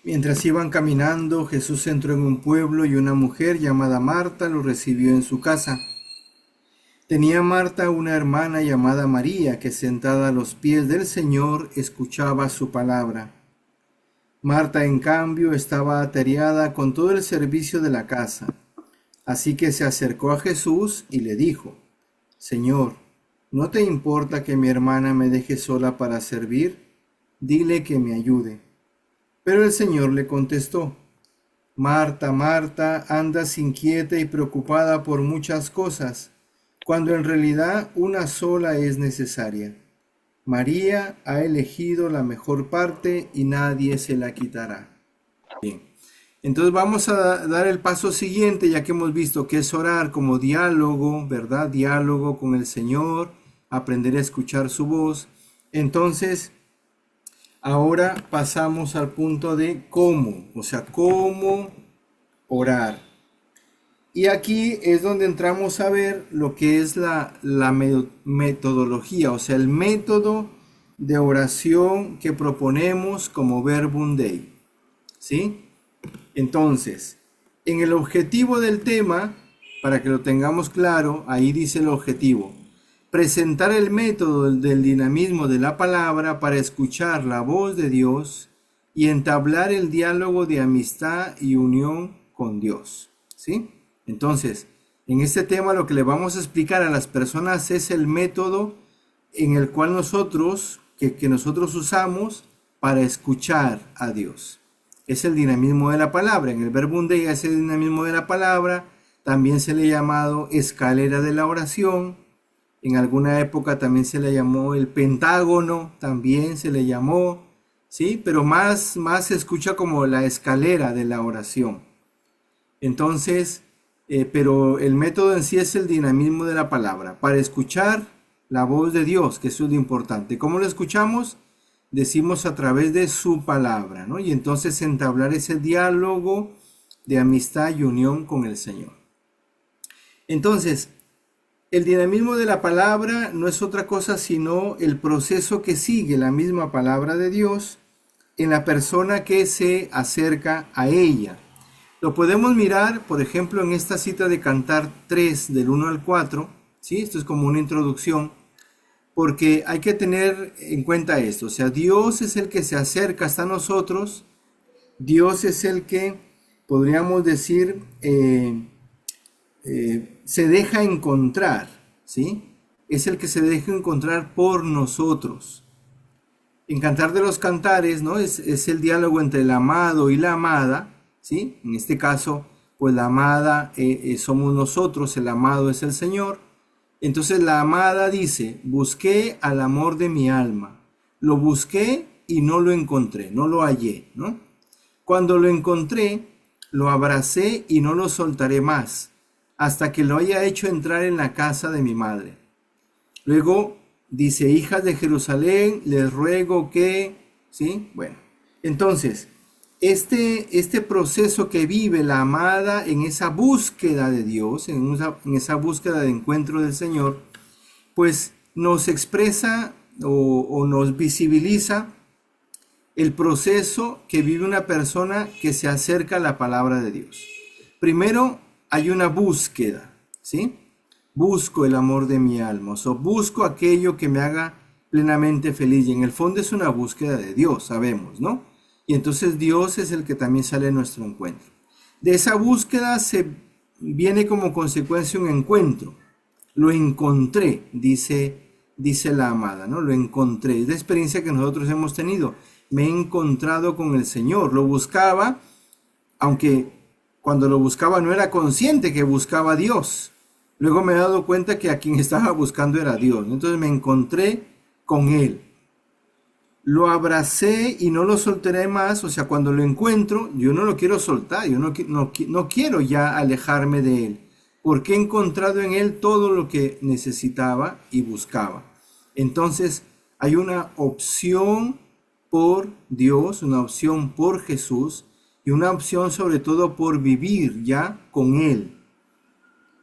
Mientras iban caminando, Jesús entró en un pueblo y una mujer llamada Marta lo recibió en su casa. Tenía Marta una hermana llamada María que sentada a los pies del Señor escuchaba su palabra. Marta, en cambio, estaba atareada con todo el servicio de la casa. Así que se acercó a Jesús y le dijo: Señor, ¿no te importa que mi hermana me deje sola para servir? Dile que me ayude. Pero el Señor le contestó: Marta, Marta, andas inquieta y preocupada por muchas cosas, cuando en realidad una sola es necesaria. María ha elegido la mejor parte y nadie se la quitará. Bien. Entonces vamos a dar el paso siguiente, ya que hemos visto que es orar como diálogo, ¿verdad? Diálogo con el Señor, aprender a escuchar su voz. Entonces, ahora pasamos al punto de cómo, o sea, cómo orar. Y aquí es donde entramos a ver lo que es la metodología, o sea, el método de oración que proponemos como Verbum Dei, ¿sí? Entonces, en el objetivo del tema, para que lo tengamos claro, ahí dice el objetivo: presentar el método del dinamismo de la palabra para escuchar la voz de Dios y entablar el diálogo de amistad y unión con Dios, ¿sí? Entonces, en este tema lo que le vamos a explicar a las personas es el método en el cual nosotros, que nosotros usamos para escuchar a Dios. Es el dinamismo de la palabra. En el Verbum Dei es el dinamismo de la palabra. También se le ha llamado escalera de la oración. En alguna época también se le llamó el pentágono, también se le llamó, ¿sí? Pero más se escucha como la escalera de la oración. Entonces, pero el método en sí es el dinamismo de la palabra, para escuchar la voz de Dios, que eso es lo importante. ¿Cómo lo escuchamos? Decimos a través de su palabra, ¿no? Y entonces entablar ese diálogo de amistad y unión con el Señor. Entonces, el dinamismo de la palabra no es otra cosa sino el proceso que sigue la misma palabra de Dios en la persona que se acerca a ella. Lo podemos mirar, por ejemplo, en esta cita de Cantar 3, del 1 al 4, ¿sí? Esto es como una introducción, porque hay que tener en cuenta esto. O sea, Dios es el que se acerca hasta nosotros. Dios es el que, podríamos decir, se deja encontrar, ¿sí? Es el que se deja encontrar por nosotros. En Cantar de los Cantares, ¿no? Es el diálogo entre el amado y la amada, ¿sí? En este caso, pues la amada somos nosotros, el amado es el Señor. Entonces la amada dice: busqué al amor de mi alma, lo busqué y no lo encontré, no lo hallé, ¿no? Cuando lo encontré, lo abracé y no lo soltaré más, hasta que lo haya hecho entrar en la casa de mi madre. Luego dice: hijas de Jerusalén, les ruego que, ¿sí? Bueno, entonces, este proceso que vive la amada en esa búsqueda de Dios, en esa búsqueda de encuentro del Señor, pues nos expresa o nos visibiliza el proceso que vive una persona que se acerca a la palabra de Dios. Primero hay una búsqueda, ¿sí? Busco el amor de mi alma, o sea, busco aquello que me haga plenamente feliz, y en el fondo es una búsqueda de Dios, sabemos, ¿no? Y entonces Dios es el que también sale a nuestro encuentro. De esa búsqueda se viene como consecuencia un encuentro. Lo encontré, dice la amada, ¿no? Lo encontré. Es la experiencia que nosotros hemos tenido. Me he encontrado con el Señor. Lo buscaba, aunque cuando lo buscaba no era consciente que buscaba a Dios. Luego me he dado cuenta que a quien estaba buscando era Dios. Entonces me encontré con Él. Lo abracé y no lo soltaré más. O sea, cuando lo encuentro, yo no lo quiero soltar. Yo no quiero ya alejarme de Él, porque he encontrado en Él todo lo que necesitaba y buscaba. Entonces, hay una opción por Dios, una opción por Jesús y una opción sobre todo por vivir ya con Él,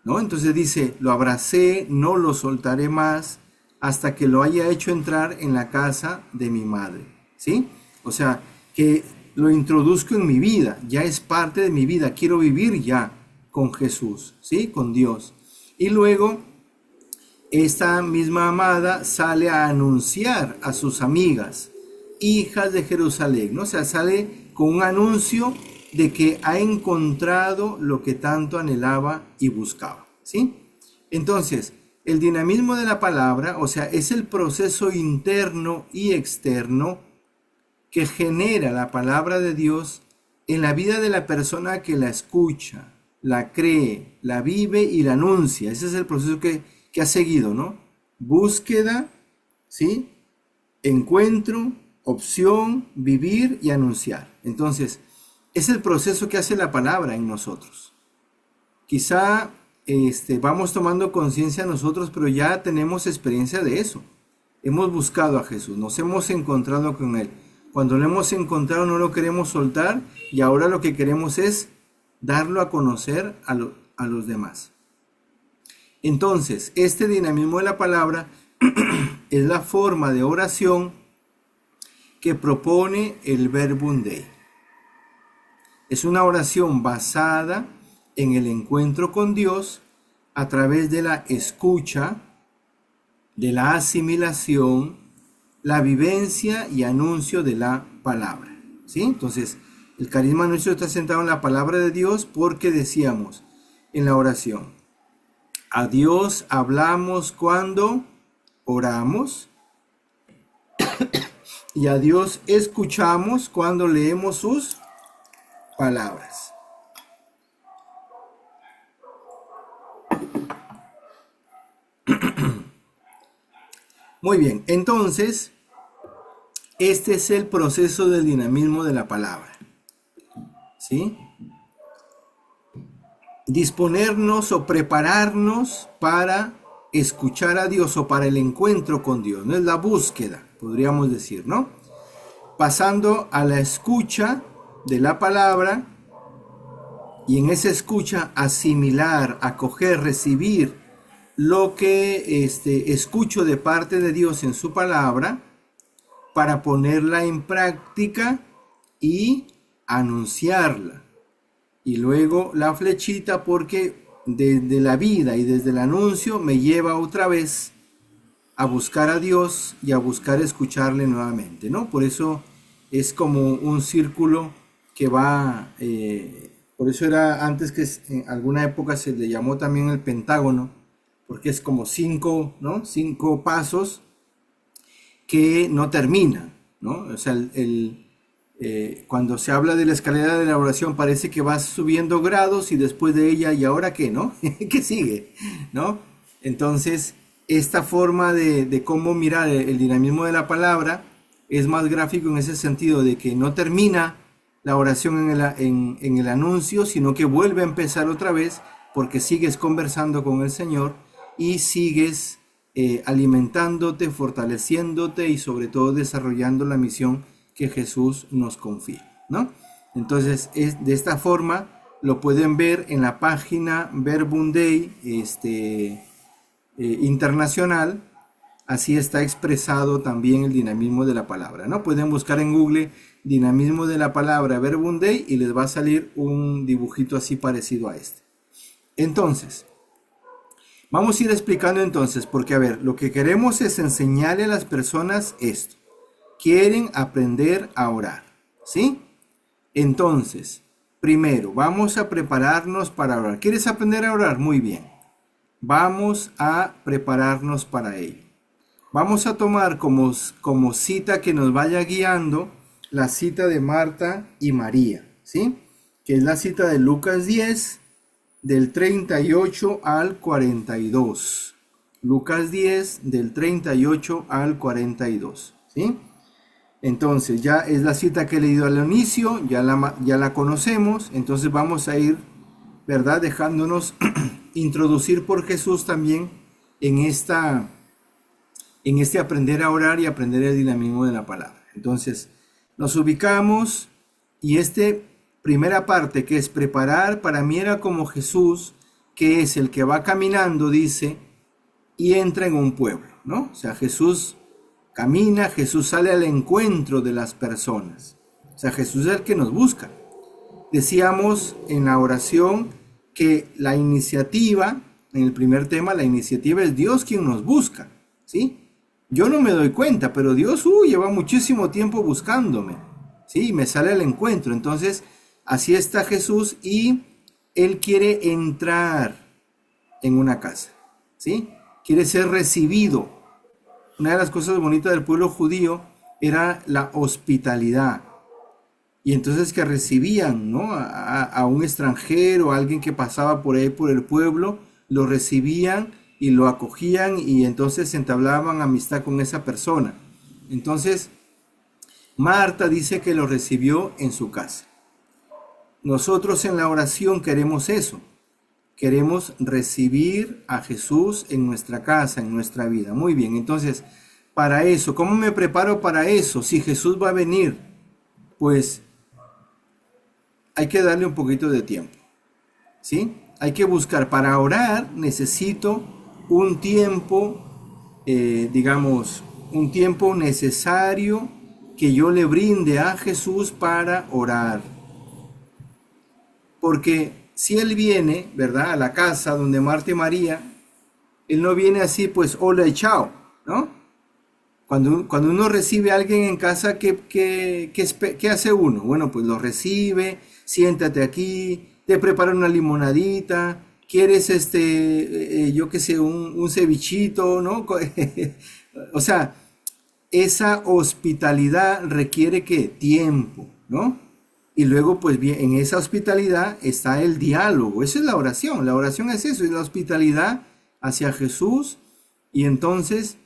¿no? Entonces dice: lo abracé, no lo soltaré más, hasta que lo haya hecho entrar en la casa de mi madre, ¿sí? O sea, que lo introduzco en mi vida, ya es parte de mi vida, quiero vivir ya con Jesús, ¿sí? Con Dios. Y luego esta misma amada sale a anunciar a sus amigas, hijas de Jerusalén, ¿no? O sea, sale con un anuncio de que ha encontrado lo que tanto anhelaba y buscaba, ¿sí? Entonces, el dinamismo de la palabra, o sea, es el proceso interno y externo que genera la palabra de Dios en la vida de la persona que la escucha, la cree, la vive y la anuncia. Ese es el proceso que ha seguido, ¿no? Búsqueda, ¿sí? Encuentro, opción, vivir y anunciar. Entonces, es el proceso que hace la palabra en nosotros. Quizá vamos tomando conciencia nosotros, pero ya tenemos experiencia de eso. Hemos buscado a Jesús, nos hemos encontrado con Él. Cuando lo hemos encontrado no lo queremos soltar y ahora lo que queremos es darlo a conocer a los demás. Entonces, este dinamismo de la palabra es la forma de oración que propone el Verbum Dei. Es una oración basada en el encuentro con Dios a través de la escucha, de la asimilación, la vivencia y anuncio de la palabra, ¿sí? Entonces, el carisma nuestro está centrado en la palabra de Dios porque decíamos en la oración, a Dios hablamos cuando oramos y a Dios escuchamos cuando leemos sus palabras. Muy bien, entonces, este es el proceso del dinamismo de la palabra, ¿sí? Disponernos o prepararnos para escuchar a Dios o para el encuentro con Dios, no es la búsqueda, podríamos decir, ¿no? Pasando a la escucha de la palabra y en esa escucha asimilar, acoger, recibir lo que escucho de parte de Dios en su palabra para ponerla en práctica y anunciarla. Y luego la flechita porque desde la vida y desde el anuncio me lleva otra vez a buscar a Dios y a buscar escucharle nuevamente, ¿no? Por eso es como un círculo que va, por eso era antes que en alguna época se le llamó también el pentágono, porque es como 5, ¿no? 5 pasos que no terminan, ¿no? O sea, cuando se habla de la escalera de la oración parece que vas subiendo grados y después de ella, ¿y ahora qué, no? ¿Qué sigue, no? Entonces, esta forma de cómo mirar el dinamismo de la palabra es más gráfico en ese sentido de que no termina la oración en el anuncio, sino que vuelve a empezar otra vez porque sigues conversando con el Señor y sigues alimentándote, fortaleciéndote y sobre todo desarrollando la misión que Jesús nos confía, ¿no? Entonces, de esta forma lo pueden ver en la página Verbum Dei internacional. Así está expresado también el dinamismo de la palabra, ¿no? Pueden buscar en Google dinamismo de la palabra Verbum Dei y les va a salir un dibujito así parecido a este. Entonces, vamos a ir explicando entonces, porque a ver, lo que queremos es enseñarle a las personas esto. Quieren aprender a orar, ¿sí? Entonces, primero, vamos a prepararnos para orar. ¿Quieres aprender a orar? Muy bien. Vamos a prepararnos para ello. Vamos a tomar como cita que nos vaya guiando la cita de Marta y María, ¿sí? Que es la cita de Lucas 10, del 38 al 42. Lucas 10, del 38 al 42, ¿sí? Entonces, ya es la cita que he leído al inicio, ya la conocemos, entonces vamos a ir, ¿verdad? Dejándonos introducir por Jesús también en este aprender a orar y aprender el dinamismo de la palabra. Entonces, nos ubicamos y primera parte que es preparar, para mí era como Jesús, que es el que va caminando, dice, y entra en un pueblo, ¿no? O sea, Jesús camina, Jesús sale al encuentro de las personas, sea, Jesús es el que nos busca. Decíamos en la oración que la iniciativa, en el primer tema, la iniciativa es Dios quien nos busca, ¿sí? Yo no me doy cuenta, pero Dios lleva muchísimo tiempo buscándome, ¿sí? Me sale al encuentro. Entonces, así está Jesús y Él quiere entrar en una casa, ¿sí? Quiere ser recibido. Una de las cosas bonitas del pueblo judío era la hospitalidad. Y entonces que recibían, ¿no?, a un extranjero, a alguien que pasaba por ahí por el pueblo, lo recibían y lo acogían y entonces entablaban amistad con esa persona. Entonces, Marta dice que lo recibió en su casa. Nosotros en la oración queremos eso. Queremos recibir a Jesús en nuestra casa, en nuestra vida. Muy bien, entonces, para eso, ¿cómo me preparo para eso? Si Jesús va a venir, pues hay que darle un poquito de tiempo, ¿sí? Hay que buscar. Para orar necesito un tiempo, digamos, un tiempo necesario que yo le brinde a Jesús para orar. Porque si Él viene, ¿verdad?, a la casa donde Marta y María, Él no viene así, pues, hola y chao, ¿no? Cuando uno recibe a alguien en casa, ¿qué hace uno? Bueno, pues lo recibe, siéntate aquí, te prepara una limonadita, quieres yo qué sé, un cevichito, ¿no? O sea, esa hospitalidad requiere ¿qué? Tiempo, ¿no? Y luego, pues bien, en esa hospitalidad está el diálogo. Esa es la oración. La oración es eso, es la hospitalidad hacia Jesús. Y entonces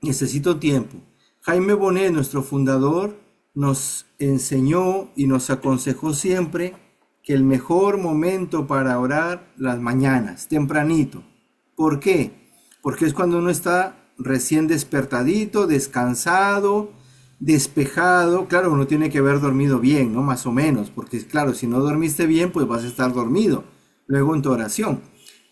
necesito tiempo. Jaime Bonet, nuestro fundador, nos enseñó y nos aconsejó siempre que el mejor momento para orar las mañanas, tempranito. ¿Por qué? Porque es cuando uno está recién despertadito, descansado, despejado. Claro, uno tiene que haber dormido bien, ¿no? Más o menos, porque claro, si no dormiste bien, pues vas a estar dormido luego en tu oración.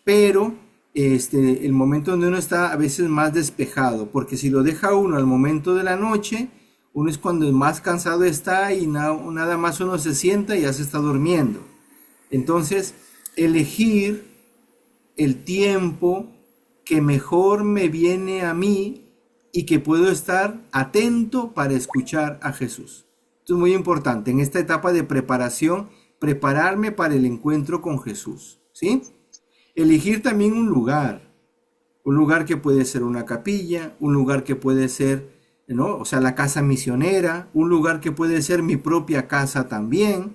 Pero el momento donde uno está a veces más despejado, porque si lo deja uno al momento de la noche, uno es cuando más cansado está y nada más uno se sienta y ya se está durmiendo. Entonces, elegir el tiempo que mejor me viene a mí y que puedo estar atento para escuchar a Jesús. Esto es muy importante en esta etapa de preparación, prepararme para el encuentro con Jesús, ¿sí? Elegir también un lugar que puede ser una capilla, un lugar que puede ser, ¿no?, o sea, la casa misionera, un lugar que puede ser mi propia casa también,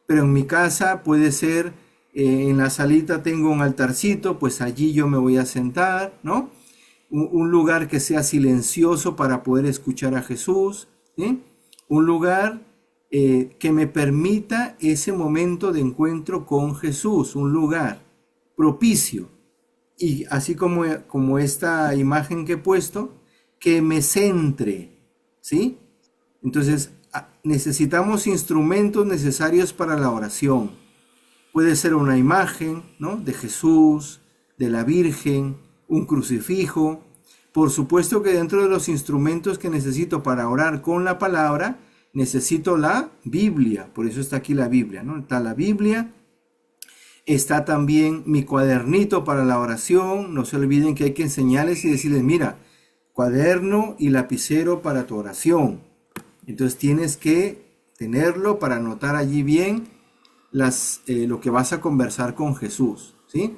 pero en mi casa puede ser, en la salita tengo un altarcito, pues allí yo me voy a sentar, ¿no? Un lugar que sea silencioso para poder escuchar a Jesús, ¿sí? Un lugar que me permita ese momento de encuentro con Jesús, un lugar propicio. Y así como esta imagen que he puesto, que me centre, ¿sí? Entonces, necesitamos instrumentos necesarios para la oración. Puede ser una imagen, ¿no?, de Jesús, de la Virgen, un crucifijo. Por supuesto que dentro de los instrumentos que necesito para orar con la palabra, necesito la Biblia. Por eso está aquí la Biblia, ¿no? Está la Biblia. Está también mi cuadernito para la oración. No se olviden que hay que enseñarles y decirles, mira, cuaderno y lapicero para tu oración. Entonces tienes que tenerlo para anotar allí bien lo que vas a conversar con Jesús, ¿sí?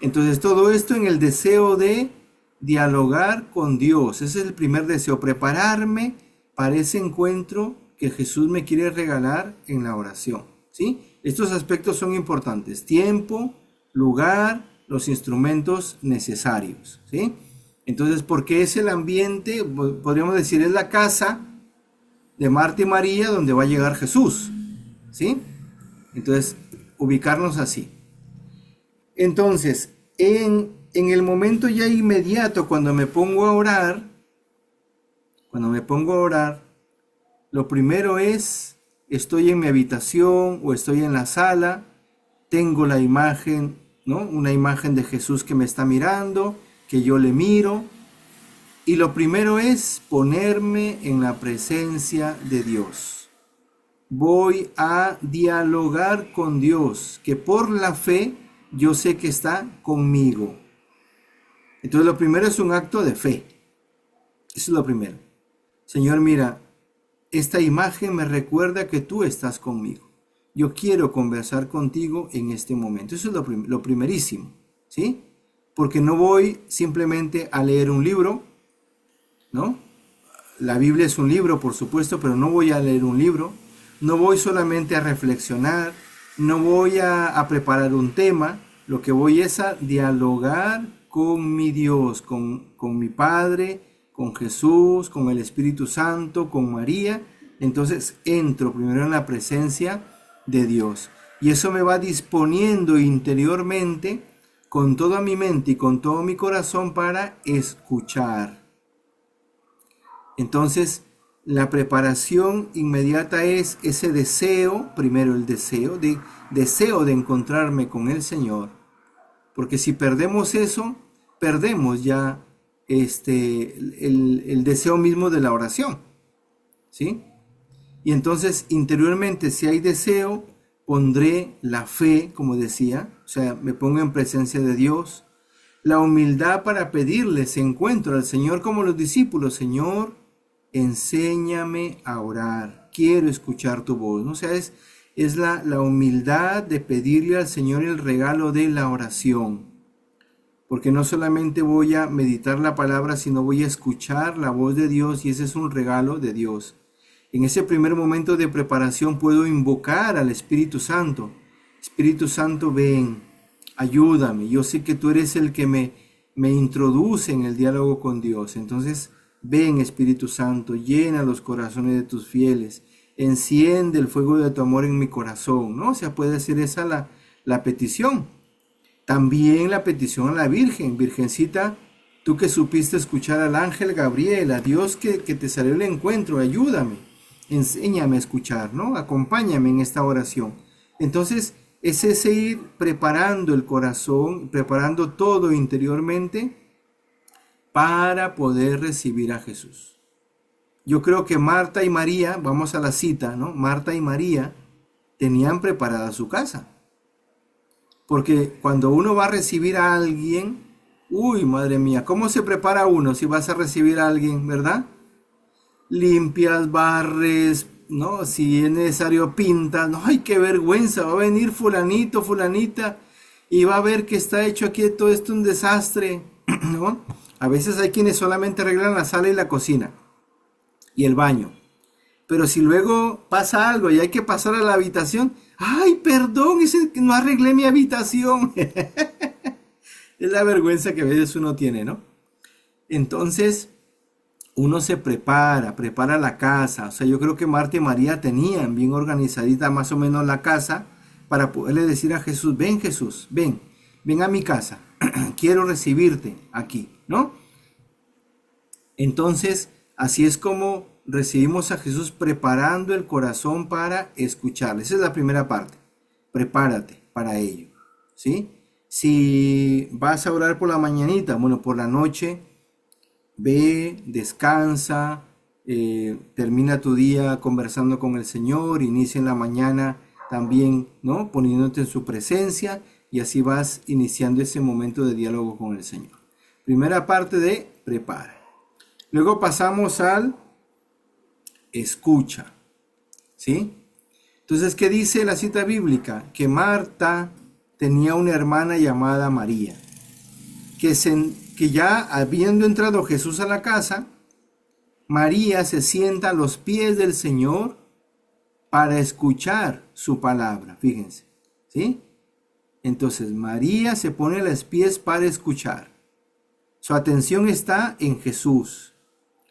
Entonces todo esto en el deseo de dialogar con Dios. Ese es el primer deseo, prepararme para ese encuentro que Jesús me quiere regalar en la oración, ¿sí? Estos aspectos son importantes: tiempo, lugar, los instrumentos necesarios, ¿sí? Entonces, porque es el ambiente, podríamos decir, es la casa de Marta y María donde va a llegar Jesús, ¿sí? Entonces, ubicarnos así. Entonces, en el momento ya inmediato, cuando me pongo a orar, lo primero es, estoy en mi habitación o estoy en la sala, tengo la imagen, ¿no?, una imagen de Jesús que me está mirando, que yo le miro, y lo primero es ponerme en la presencia de Dios. voy a dialogar con Dios, que por la fe yo sé que está conmigo. Entonces lo primero es un acto de fe. Eso es lo primero. Señor, mira, esta imagen me recuerda que tú estás conmigo. Yo quiero conversar contigo en este momento. Eso es lo primerísimo, ¿sí? Porque no voy simplemente a leer un libro, ¿no? La Biblia es un libro, por supuesto, pero no voy a leer un libro. No voy solamente a reflexionar, no voy a preparar un tema. Lo que voy es a dialogar con mi Dios, con mi Padre, con Jesús, con el Espíritu Santo, con María. Entonces entro primero en la presencia de Dios. Y eso me va disponiendo interiormente con toda mi mente y con todo mi corazón para escuchar. Entonces, la preparación inmediata es ese deseo, primero el deseo de encontrarme con el Señor. Porque si perdemos eso, perdemos ya el deseo mismo de la oración, ¿sí? Y entonces interiormente, si hay deseo, pondré la fe, como decía, o sea, me pongo en presencia de Dios, la humildad para pedirle ese encuentro al Señor como los discípulos. Señor, enséñame a orar, quiero escuchar tu voz, ¿no? O sea, es la humildad de pedirle al Señor el regalo de la oración. Porque no solamente voy a meditar la palabra, sino voy a escuchar la voz de Dios, y ese es un regalo de Dios. En ese primer momento de preparación puedo invocar al Espíritu Santo. Espíritu Santo, ven, ayúdame. Yo sé que tú eres el que me introduce en el diálogo con Dios. Entonces, ven, Espíritu Santo, llena los corazones de tus fieles. Enciende el fuego de tu amor en mi corazón, ¿no? O sea, puede ser esa la petición. También la petición a la Virgen. Virgencita, tú que supiste escuchar al ángel Gabriel, a Dios que te salió el encuentro, ayúdame. Enséñame a escuchar, ¿no? Acompáñame en esta oración. Entonces, es ese ir preparando el corazón, preparando todo interiormente para poder recibir a Jesús. Yo creo que Marta y María, vamos a la cita, ¿no? Marta y María tenían preparada su casa. Porque cuando uno va a recibir a alguien, uy, madre mía, ¿cómo se prepara uno si vas a recibir a alguien, verdad? Limpias, barres, ¿no? Si es necesario pintas, no, ay, qué vergüenza, va a venir fulanito, fulanita, y va a ver que está hecho aquí todo esto un desastre, ¿no? A veces hay quienes solamente arreglan la sala y la cocina, y el baño. Pero si luego pasa algo y hay que pasar a la habitación, ay, perdón, no arreglé mi habitación. Es la vergüenza que a veces uno tiene, ¿no? Entonces, uno se prepara la casa. O sea, yo creo que Marta y María tenían bien organizadita más o menos la casa para poderle decir a Jesús, ven a mi casa, quiero recibirte aquí, ¿no? Entonces, así es como recibimos a Jesús, preparando el corazón para escucharle. Esa es la primera parte. Prepárate para ello, ¿sí? Si vas a orar por la mañanita, bueno, por la noche, ve, descansa, termina tu día conversando con el Señor, inicia en la mañana también, ¿no? Poniéndote en su presencia, y así vas iniciando ese momento de diálogo con el Señor. Primera parte de prepara. Luego pasamos al escucha, ¿sí? Entonces, ¿qué dice la cita bíblica? Que Marta tenía una hermana llamada María, que ya habiendo entrado Jesús a la casa, María se sienta a los pies del Señor para escuchar su palabra, fíjense, ¿sí? Entonces, María se pone a los pies para escuchar. Su atención está en Jesús,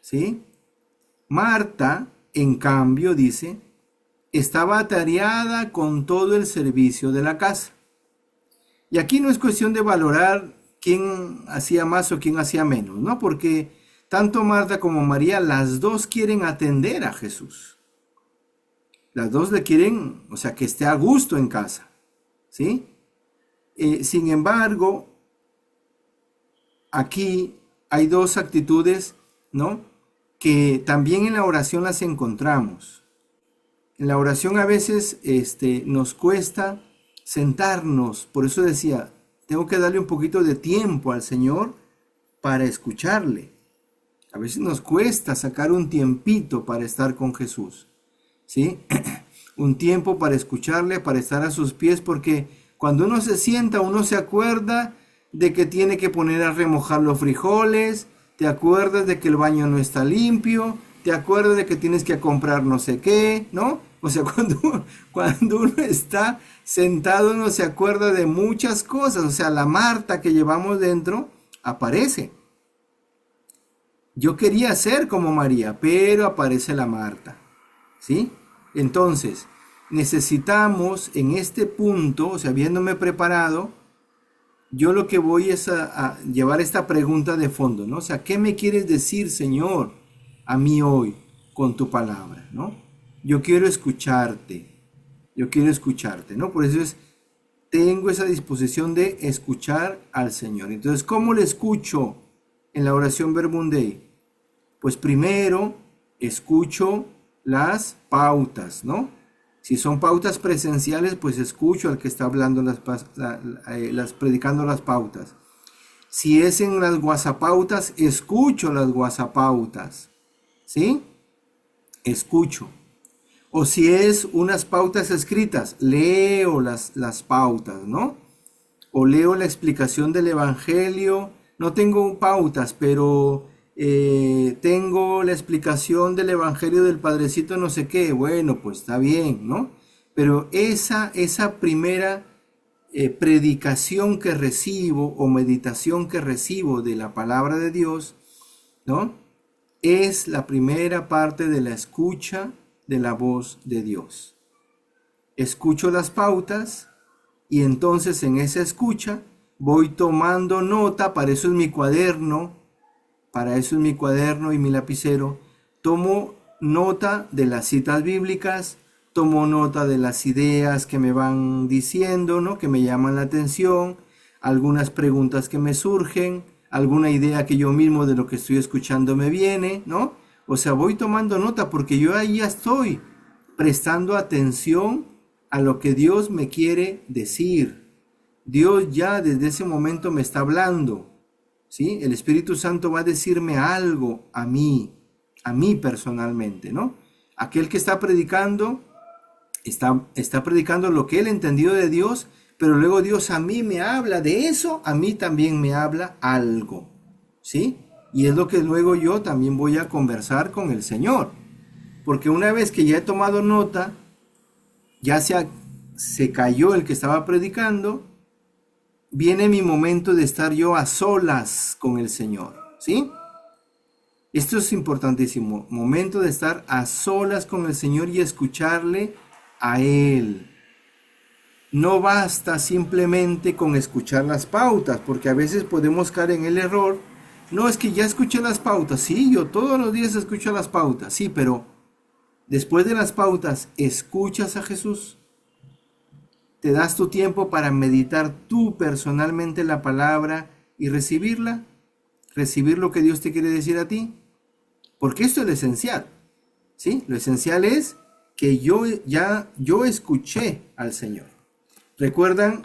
¿sí? Marta, en cambio, dice, estaba atareada con todo el servicio de la casa. Y aquí no es cuestión de valorar quién hacía más o quién hacía menos, ¿no? Porque tanto Marta como María, las dos quieren atender a Jesús. Las dos le quieren, o sea, que esté a gusto en casa, ¿sí? Sin embargo, aquí hay dos actitudes, ¿no? Que también en la oración las encontramos. En la oración a veces nos cuesta sentarnos, por eso decía, tengo que darle un poquito de tiempo al Señor para escucharle. A veces nos cuesta sacar un tiempito para estar con Jesús, ¿sí? Un tiempo para escucharle, para estar a sus pies, porque cuando uno se sienta, uno se acuerda de que tiene que poner a remojar los frijoles, te acuerdas de que el baño no está limpio, te acuerdas de que tienes que comprar no sé qué, ¿no? O sea, cuando uno está sentado, uno se acuerda de muchas cosas, o sea, la Marta que llevamos dentro aparece. Yo quería ser como María, pero aparece la Marta, ¿sí? Entonces, necesitamos en este punto, o sea, habiéndome preparado, yo lo que voy es a llevar esta pregunta de fondo, ¿no? O sea, ¿qué me quieres decir, Señor, a mí hoy con tu palabra, ¿no? Yo quiero escucharte, ¿no? Por eso tengo esa disposición de escuchar al Señor. Entonces, ¿cómo le escucho en la oración Verbum Dei? Pues primero escucho las pautas, ¿no? Si son pautas presenciales, pues escucho al que está hablando predicando las pautas. Si es en las guasapautas, escucho las guasapautas, ¿sí? Escucho. O si es unas pautas escritas, leo las pautas, ¿no? O leo la explicación del Evangelio. No tengo pautas, pero tengo la explicación del Evangelio del Padrecito no sé qué. Bueno, pues está bien, ¿no? Pero esa primera predicación que recibo o meditación que recibo de la palabra de Dios, ¿no? Es la primera parte de la escucha de la voz de Dios. Escucho las pautas y entonces en esa escucha voy tomando nota, para eso es mi cuaderno y mi lapicero. Tomo nota de las citas bíblicas, tomo nota de las ideas que me van diciendo, ¿no? Que me llaman la atención, algunas preguntas que me surgen, alguna idea que yo mismo de lo que estoy escuchando me viene, ¿no? O sea, voy tomando nota porque yo ahí ya estoy prestando atención a lo que Dios me quiere decir. Dios ya desde ese momento me está hablando, ¿sí? El Espíritu Santo va a decirme algo a mí personalmente, ¿no? Aquel que está predicando, está predicando lo que él entendió de Dios, pero luego Dios a mí me habla de eso, a mí también me habla algo, ¿sí? Y es lo que luego yo también voy a conversar con el Señor. Porque una vez que ya he tomado nota, ya se cayó el que estaba predicando, viene mi momento de estar yo a solas con el Señor, ¿sí? Esto es importantísimo, momento de estar a solas con el Señor y escucharle a Él. No basta simplemente con escuchar las pautas, porque a veces podemos caer en el error. No, es que ya escuché las pautas. Sí, yo todos los días escucho las pautas. Sí, pero después de las pautas, ¿escuchas a Jesús? ¿Te das tu tiempo para meditar tú personalmente la palabra y recibirla? ¿Recibir lo que Dios te quiere decir a ti? Porque esto es lo esencial, ¿sí? Lo esencial es que yo escuché al Señor. ¿Recuerdan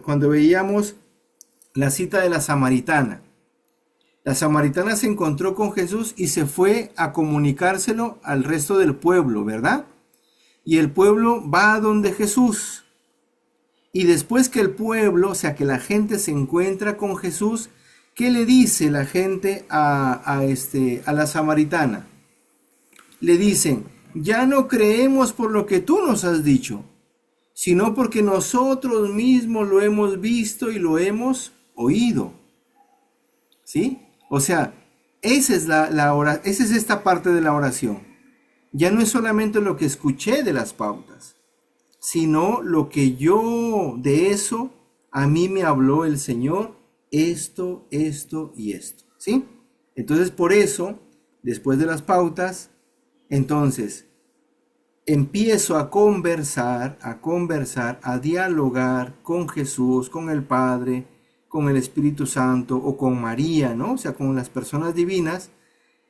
cuando veíamos la cita de la samaritana? La samaritana se encontró con Jesús y se fue a comunicárselo al resto del pueblo, ¿verdad? Y el pueblo va a donde Jesús. Y después que el pueblo, o sea, que la gente se encuentra con Jesús, ¿qué le dice la gente a la samaritana? Le dicen, ya no creemos por lo que tú nos has dicho, sino porque nosotros mismos lo hemos visto y lo hemos oído. ¿Sí? O sea, esa es esta parte de la oración. Ya no es solamente lo que escuché de las pautas, sino lo que de eso, a mí me habló el Señor, esto y esto. ¿Sí? Entonces, por eso, después de las pautas, entonces, empiezo a conversar, a dialogar con Jesús, con el Padre, con el Espíritu Santo o con María, ¿no? O sea, con las personas divinas,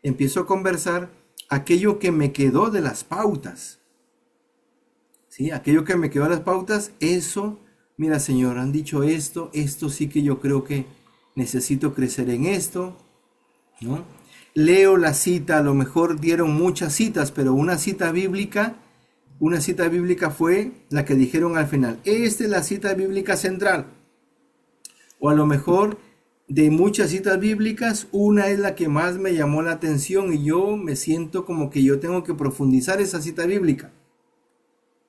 empiezo a conversar aquello que me quedó de las pautas. ¿Sí? Aquello que me quedó de las pautas, eso, mira Señor, han dicho esto sí que yo creo que necesito crecer en esto, ¿no? Leo la cita, a lo mejor dieron muchas citas, pero una cita bíblica fue la que dijeron al final. Esta es la cita bíblica central. O a lo mejor de muchas citas bíblicas, una es la que más me llamó la atención y yo me siento como que yo tengo que profundizar esa cita bíblica.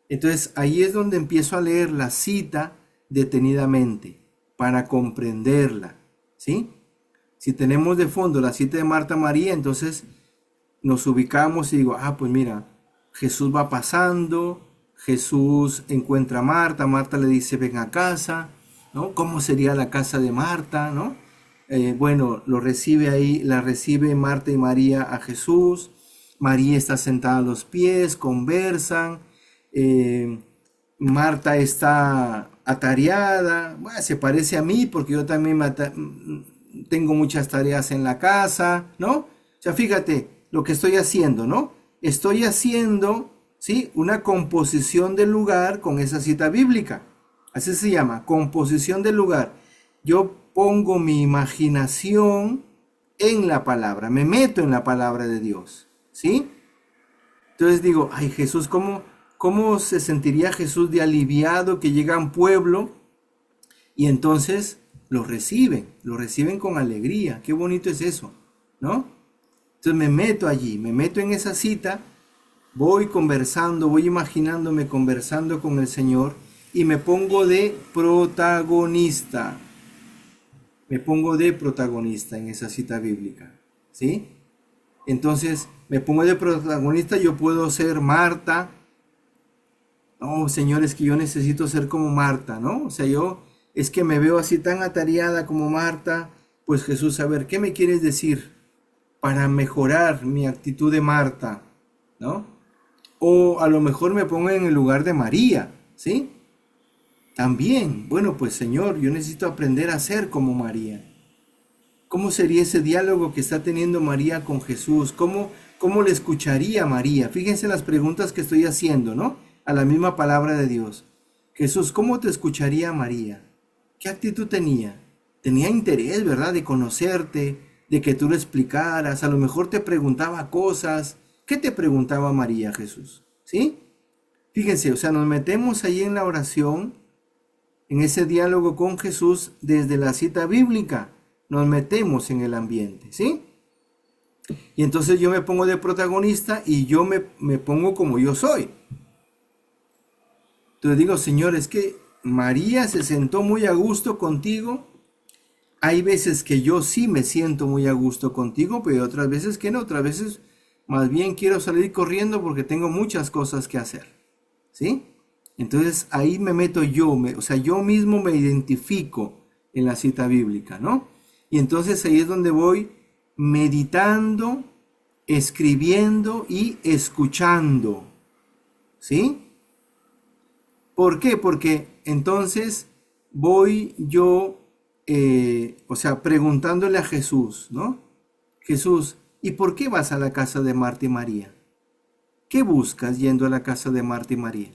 Entonces ahí es donde empiezo a leer la cita detenidamente para comprenderla, ¿sí? Si tenemos de fondo la cita de Marta María, entonces nos ubicamos y digo, pues mira, Jesús va pasando, Jesús encuentra a Marta, Marta le dice, ven a casa, ¿no? ¿Cómo sería la casa de Marta, no? Bueno, lo recibe ahí, la recibe Marta y María a Jesús, María está sentada a los pies, conversan, Marta está atareada, bueno, se parece a mí porque yo también tengo muchas tareas en la casa, ¿no? O sea, fíjate lo que estoy haciendo, ¿no? Estoy haciendo, ¿sí? Una composición del lugar con esa cita bíblica. Así se llama, composición del lugar. Yo pongo mi imaginación en la palabra, me meto en la palabra de Dios, ¿sí? Entonces digo, ay Jesús, ¿cómo se sentiría Jesús de aliviado que llega a un pueblo y entonces lo reciben con alegría? Qué bonito es eso, ¿no? Entonces me meto allí, me meto en esa cita, voy conversando, voy imaginándome conversando con el Señor y me pongo de protagonista. Me pongo de protagonista en esa cita bíblica, ¿sí? Entonces me pongo de protagonista, yo puedo ser Marta. No, Señor, es que yo necesito ser como Marta, ¿no? O sea, es que me veo así tan atareada como Marta. Pues Jesús, a ver, ¿qué me quieres decir para mejorar mi actitud de Marta, ¿no? O a lo mejor me pongo en el lugar de María, ¿sí? También, bueno, pues Señor, yo necesito aprender a ser como María. ¿Cómo sería ese diálogo que está teniendo María con Jesús? ¿Cómo le escucharía María? Fíjense las preguntas que estoy haciendo, ¿no? A la misma palabra de Dios. Jesús, ¿cómo te escucharía María? ¿Qué actitud tenía? Tenía interés, ¿verdad? De conocerte, de que tú le explicaras. A lo mejor te preguntaba cosas. ¿Qué te preguntaba María, Jesús? ¿Sí? Fíjense, o sea, nos metemos ahí en la oración, en ese diálogo con Jesús desde la cita bíblica. Nos metemos en el ambiente, ¿sí? Y entonces yo me pongo de protagonista y yo me pongo como yo soy. Entonces digo, Señor, es que María se sentó muy a gusto contigo. Hay veces que yo sí me siento muy a gusto contigo, pero otras veces que no. Otras veces más bien quiero salir corriendo porque tengo muchas cosas que hacer, ¿sí? Entonces ahí me meto yo, o sea, yo mismo me identifico en la cita bíblica, ¿no? Y entonces ahí es donde voy meditando, escribiendo y escuchando, ¿sí? ¿Por qué? Porque entonces voy yo, o sea, preguntándole a Jesús, ¿no? Jesús, ¿y por qué vas a la casa de Marta y María? ¿Qué buscas yendo a la casa de Marta y María?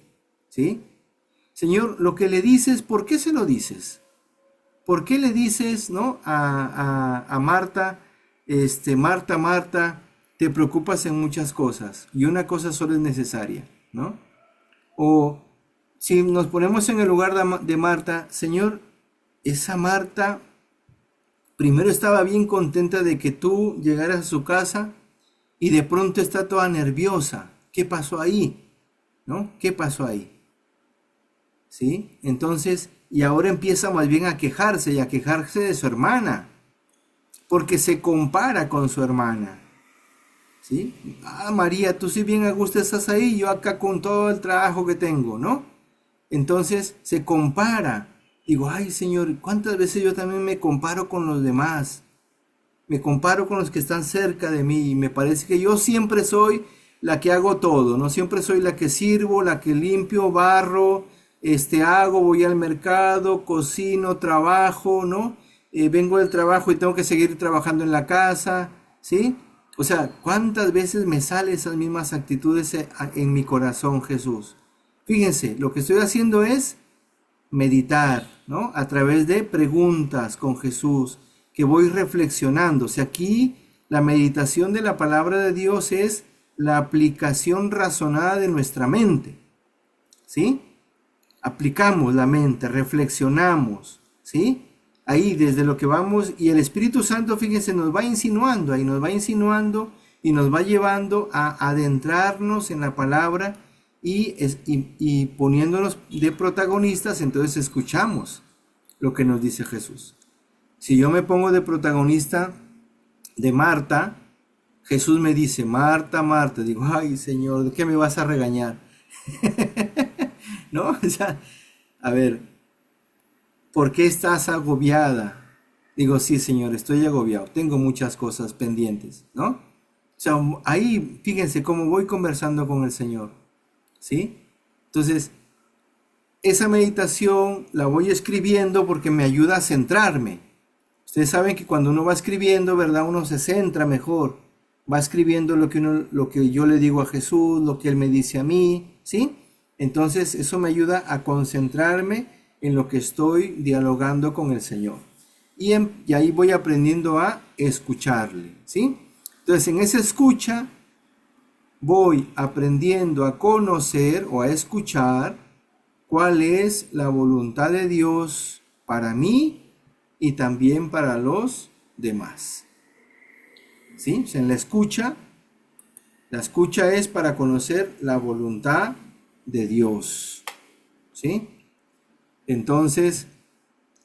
¿Sí? Señor, lo que le dices, ¿por qué se lo dices? ¿Por qué le dices, ¿no? a Marta, Marta, Marta, te preocupas en muchas cosas y una cosa solo es necesaria, ¿no? O si nos ponemos en el lugar de Marta, Señor, esa Marta primero estaba bien contenta de que tú llegaras a su casa y de pronto está toda nerviosa. ¿Qué pasó ahí? ¿No? ¿Qué pasó ahí? ¿Sí? Entonces, y ahora empieza más bien a quejarse y a quejarse de su hermana, porque se compara con su hermana. ¿Sí? María, tú sí bien a gusto estás ahí, yo acá con todo el trabajo que tengo, ¿no? Entonces se compara. Digo, ay Señor, ¿cuántas veces yo también me comparo con los demás? Me comparo con los que están cerca de mí y me parece que yo siempre soy la que hago todo, ¿no? Siempre soy la que sirvo, la que limpio, barro, voy al mercado, cocino, trabajo, ¿no? Vengo del trabajo y tengo que seguir trabajando en la casa, ¿sí? O sea, ¿cuántas veces me salen esas mismas actitudes en mi corazón, Jesús? Fíjense, lo que estoy haciendo es meditar, ¿no? A través de preguntas con Jesús, que voy reflexionando. O sea, aquí la meditación de la palabra de Dios es la aplicación razonada de nuestra mente, ¿sí? Aplicamos la mente, reflexionamos, ¿sí? Ahí desde lo que vamos, y el Espíritu Santo, fíjense, nos va insinuando, ahí nos va insinuando y nos va llevando a adentrarnos en la palabra y poniéndonos de protagonistas, entonces escuchamos lo que nos dice Jesús. Si yo me pongo de protagonista de Marta, Jesús me dice, Marta, Marta, digo, ay Señor, ¿de qué me vas a regañar? ¿No? O sea, a ver, ¿por qué estás agobiada? Digo, sí, Señor, estoy agobiado, tengo muchas cosas pendientes, ¿no? O sea, ahí fíjense cómo voy conversando con el Señor, ¿sí? Entonces, esa meditación la voy escribiendo porque me ayuda a centrarme. Ustedes saben que cuando uno va escribiendo, ¿verdad? Uno se centra mejor. Va escribiendo lo que yo le digo a Jesús, lo que Él me dice a mí, ¿sí? Entonces, eso me ayuda a concentrarme en lo que estoy dialogando con el Señor. Y ahí voy aprendiendo a escucharle, ¿sí? Entonces, en esa escucha, voy aprendiendo a conocer o a escuchar cuál es la voluntad de Dios para mí y también para los demás. ¿Sí? O sea, en la escucha es para conocer la voluntad de Dios. ¿Sí? Entonces,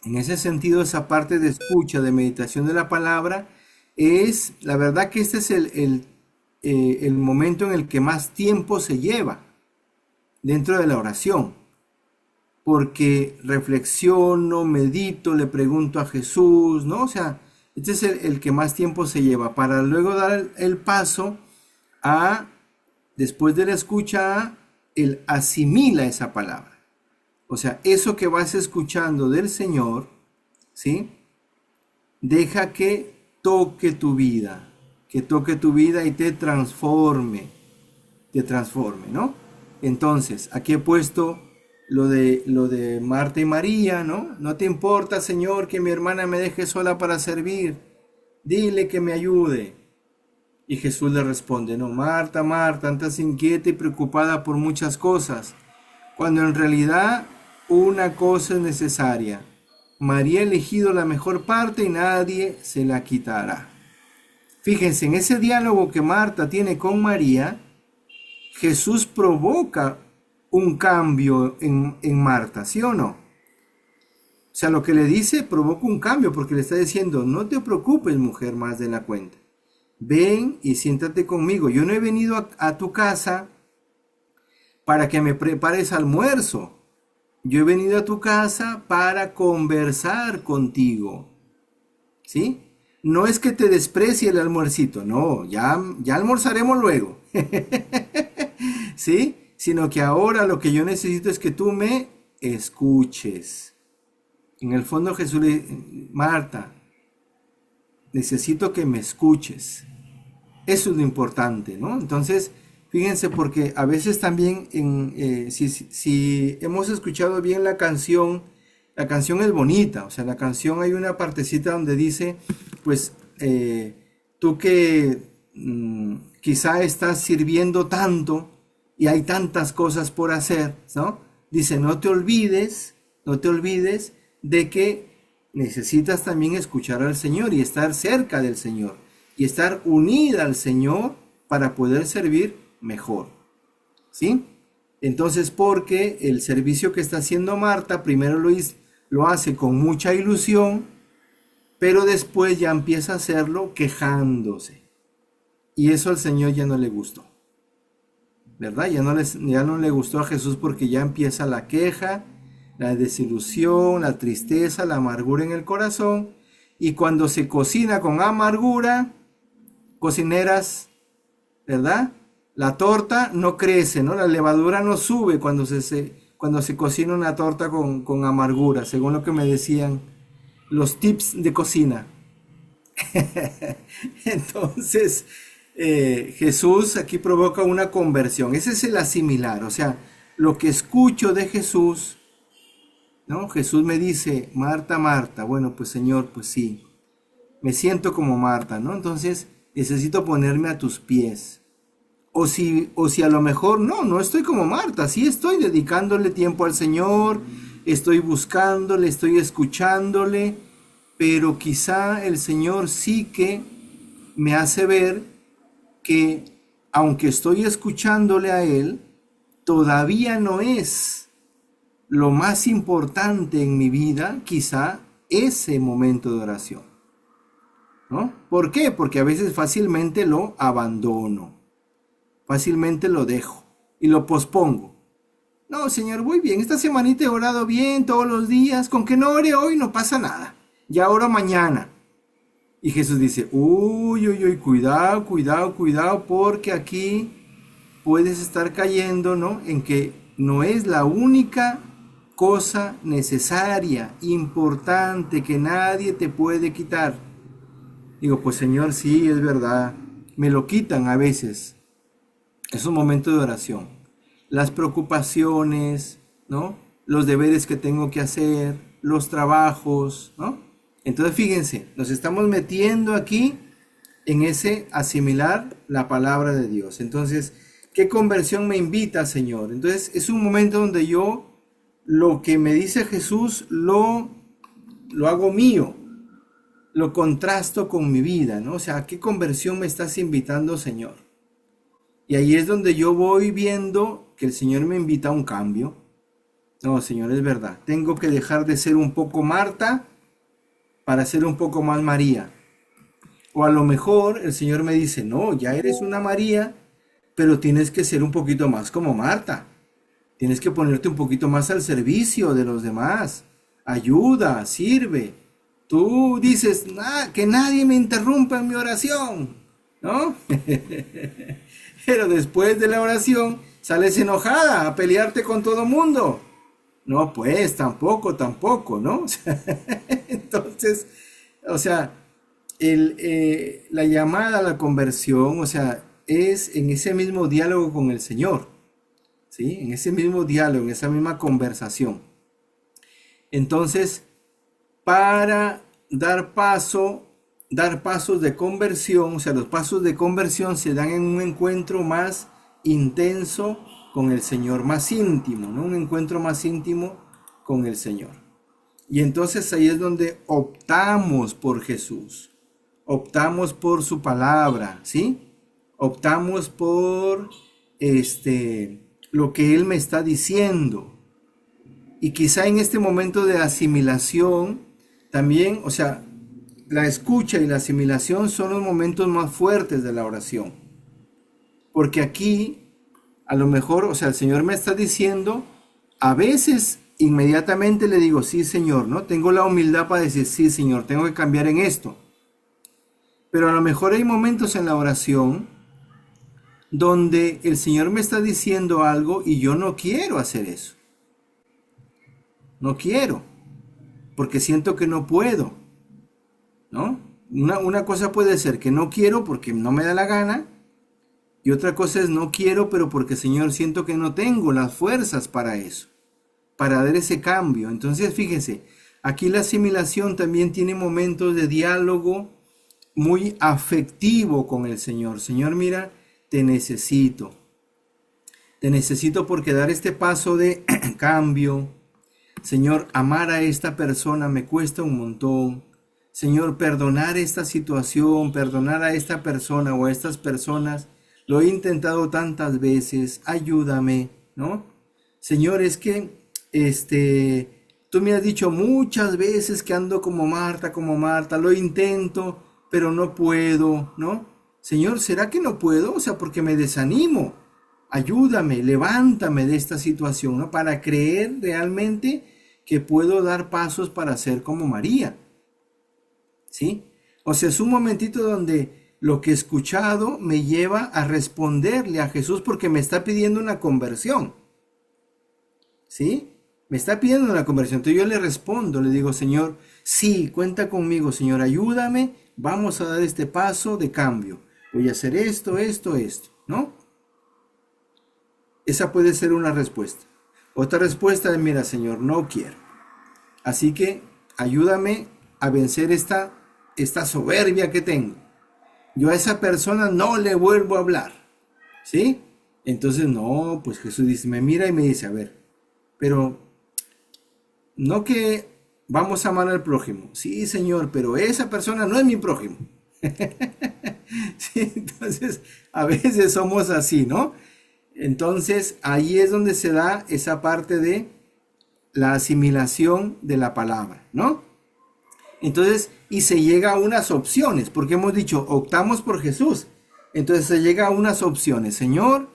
en ese sentido, esa parte de escucha, de meditación de la palabra, es, la verdad que este es el momento en el que más tiempo se lleva dentro de la oración. Porque reflexiono, medito, le pregunto a Jesús, ¿no? O sea, este es el que más tiempo se lleva para luego dar el paso a, después de la escucha, el asimila esa palabra. O sea, eso que vas escuchando del Señor, ¿sí? Deja que toque tu vida y te transforme, ¿no? Entonces, aquí he puesto lo de Marta y María, ¿no? No te importa, Señor, que mi hermana me deje sola para servir. Dile que me ayude. Y Jesús le responde, no, Marta, Marta, estás inquieta y preocupada por muchas cosas, cuando en realidad una cosa es necesaria. María ha elegido la mejor parte y nadie se la quitará. Fíjense, en ese diálogo que Marta tiene con María, Jesús provoca un cambio en Marta, ¿sí o no? O sea, lo que le dice provoca un cambio porque le está diciendo, no te preocupes, mujer, más de la cuenta. Ven y siéntate conmigo. Yo no he venido a tu casa para que me prepares almuerzo. Yo he venido a tu casa para conversar contigo. ¿Sí? No es que te desprecie el almuercito, no, ya almorzaremos luego. ¿Sí? Sino que ahora lo que yo necesito es que tú me escuches. En el fondo Jesús le dice, Marta, necesito que me escuches. Eso es lo importante, ¿no? Entonces, fíjense, porque a veces también, si hemos escuchado bien la canción es bonita, o sea, la canción hay una partecita donde dice, pues, tú que quizá estás sirviendo tanto y hay tantas cosas por hacer, ¿no? Dice, no te olvides de que necesitas también escuchar al Señor y estar cerca del Señor y estar unida al Señor para poder servir mejor, ¿sí? Entonces, porque el servicio que está haciendo Marta, primero lo hace con mucha ilusión, pero después ya empieza a hacerlo quejándose. Y eso al Señor ya no le gustó, ¿verdad? Ya no le gustó a Jesús porque ya empieza la queja, la desilusión, la tristeza, la amargura en el corazón. Y cuando se cocina con amargura, cocineras, ¿verdad? La torta no crece, ¿no? La levadura no sube cuando se cocina una torta con amargura, según lo que me decían los tips de cocina. Entonces, Jesús aquí provoca una conversión. Ese es el asimilar, o sea, lo que escucho de Jesús, ¿no? Jesús me dice, Marta, Marta, bueno, pues Señor, pues sí, me siento como Marta, ¿no? Entonces necesito ponerme a tus pies. O si a lo mejor no estoy como Marta, sí estoy dedicándole tiempo al Señor, estoy buscándole, estoy escuchándole, pero quizá el Señor sí que me hace ver que aunque estoy escuchándole a Él, todavía no es lo más importante en mi vida, quizá ese momento de oración, ¿no? ¿Por qué? Porque a veces fácilmente lo abandono, fácilmente lo dejo y lo pospongo. No, Señor, voy bien, esta semanita he orado bien todos los días, con que no ore hoy no pasa nada, ya oro mañana. Y Jesús dice, uy, uy, uy, cuidado, cuidado, cuidado, porque aquí puedes estar cayendo, ¿no? En que no es la única cosa necesaria, importante, que nadie te puede quitar. Digo, pues Señor, sí, es verdad, me lo quitan a veces. Es un momento de oración. Las preocupaciones, ¿no? Los deberes que tengo que hacer, los trabajos, ¿no? Entonces fíjense, nos estamos metiendo aquí en ese asimilar la palabra de Dios. Entonces, ¿qué conversión me invita, Señor? Entonces, es un momento donde yo lo que me dice Jesús lo hago mío, lo contrasto con mi vida, ¿no? O sea, ¿a qué conversión me estás invitando, Señor? Y ahí es donde yo voy viendo que el Señor me invita a un cambio. No, Señor, es verdad. Tengo que dejar de ser un poco Marta para ser un poco más María. O a lo mejor el Señor me dice, no, ya eres una María, pero tienes que ser un poquito más como Marta. Tienes que ponerte un poquito más al servicio de los demás. Ayuda, sirve. Tú dices, que nadie me interrumpa en mi oración, ¿no? Pero después de la oración sales enojada a pelearte con todo mundo. No, pues tampoco, ¿no? Entonces, o sea, la llamada a la conversión, o sea, es en ese mismo diálogo con el Señor, ¿sí? En ese mismo diálogo, en esa misma conversación. Entonces, para dar pasos de conversión, o sea, los pasos de conversión se dan en un encuentro más intenso con el Señor, más íntimo, ¿no? Un encuentro más íntimo con el Señor. Y entonces ahí es donde optamos por Jesús, optamos por su palabra, ¿sí? Optamos por lo que Él me está diciendo. Y quizá en este momento de asimilación, también, o sea, la escucha y la asimilación son los momentos más fuertes de la oración. Porque aquí, a lo mejor, o sea, el Señor me está diciendo, a veces inmediatamente le digo, sí, Señor, ¿no? Tengo la humildad para decir, sí, Señor, tengo que cambiar en esto. Pero a lo mejor hay momentos en la oración donde el Señor me está diciendo algo y yo no quiero hacer eso. No quiero, porque siento que no puedo, ¿no? Una cosa puede ser que no quiero porque no me da la gana, y otra cosa es no quiero, pero porque, Señor, siento que no tengo las fuerzas para eso, para dar ese cambio. Entonces, fíjense, aquí la asimilación también tiene momentos de diálogo muy afectivo con el Señor. Señor, mira, te necesito porque dar este paso de cambio. Señor, amar a esta persona me cuesta un montón. Señor, perdonar esta situación, perdonar a esta persona o a estas personas, lo he intentado tantas veces, ayúdame, ¿no? Señor, es que, tú me has dicho muchas veces que ando como Marta, lo intento, pero no puedo, ¿no? Señor, ¿será que no puedo? O sea, porque me desanimo. Ayúdame, levántame de esta situación, ¿no? Para creer realmente que puedo dar pasos para ser como María, ¿sí? O sea, es un momentito donde lo que he escuchado me lleva a responderle a Jesús porque me está pidiendo una conversión, ¿sí? Me está pidiendo una conversión. Entonces yo le respondo, le digo, Señor, sí, cuenta conmigo, Señor, ayúdame, vamos a dar este paso de cambio. Voy a hacer esto, esto, esto, ¿no? Esa puede ser una respuesta. Otra respuesta es, mira, Señor, no quiero. Así que ayúdame a vencer esta soberbia que tengo. Yo a esa persona no le vuelvo a hablar, ¿sí? Entonces, no, pues Jesús dice, me mira y me dice, a ver, pero no que vamos a amar al prójimo. Sí, Señor, pero esa persona no es mi prójimo. Sí, entonces, a veces somos así, ¿no? Entonces, ahí es donde se da esa parte de la asimilación de la palabra, ¿no? Entonces, y se llega a unas opciones, porque hemos dicho, optamos por Jesús. Entonces se llega a unas opciones. Señor,